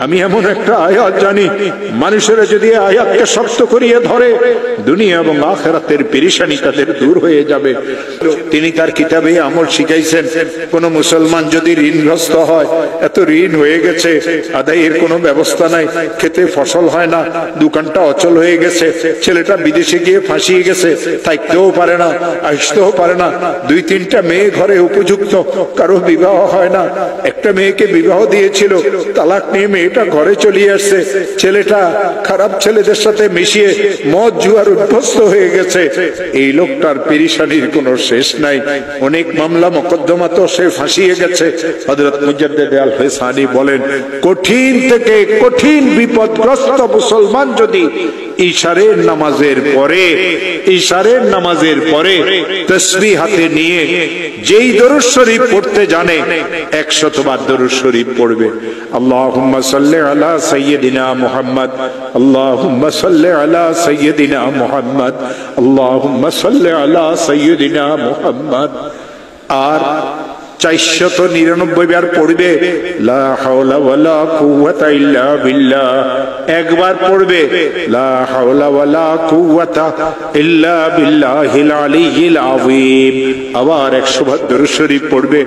আমি এমন একটা আয়াত জানি, মানুষেরা যদি আয়াতকে শক্ত করিয়ে ধরে দুনিয়া এবং আখিরাতের পেরেশানি তাদের দূর হয়ে যাবে। তিনি তার কিতাবে আমল শিখাইছেন, কোন মুসলমান যদি ঋণগ্রস্ত হয়, এত ঋণ হয়ে গেছে, আদায়ের কোনো ব্যবস্থা নাই, খেতে ফসল হয় না, দোকানটা অচল হয়ে গেছে, ছেলেটা বিদেশে গিয়ে ফাঁসিয়ে গেছে, থাকতেও পারে না, আসতেও পারে না, 2-3টা মেয়ে ঘরে উপযুক্ত, কারো বিবাহ হয় না, একটা মেয়েকে বিবাহ দিয়েছিল, তালাক নিয়ে মেয়েটা ঘরে চলে আসছে, ছেলেটা খারাপ ছেলেদের সাথে মিশিয়ে মদ জুয়ার উদ্ভস্ত হয়ে গেছে। এই লোকটার পেরেশানির কোনো শেষ নাই, অনেক মামলা মোকদ্দমা তো সে ফাঁসিয়ে গেছে। হযরত মুজাদ্দিদ আল ফিসানি বলেন, কঠিন থেকে কঠিন বিপদগ্রস্ত মুসলমান যদি ইশারের নামাজের পরে তাসবিহ হাতে নিয়ে যেই দরুদ শরীফ পড়তে জানে 100 বার দরুদ শরীফ পড়বে। আল্লাহুম্মা সাল্লি আলা সাইয়্যিদিনা মুহাম্মদ, আল্লাহুম্মা সাল্লি আলা সাইয়্যিদিনা মুহাম্মদ, আল্লাহুম্মা সাল্লি আলা সাইয়্যিদিনা মুহাম্মদ। আর 499 বার পড়বে লা হাওলা ওয়ালা কুওয়াতা ইল্লা বিল্লাহ, একবার পড়বে লা হাওলা ওয়ালা কুওয়াতা ইল্লা বিল্লাহিল আলিয়্যিল আযীম, আবার 100 বার দরুদ শরীফ পড়বে।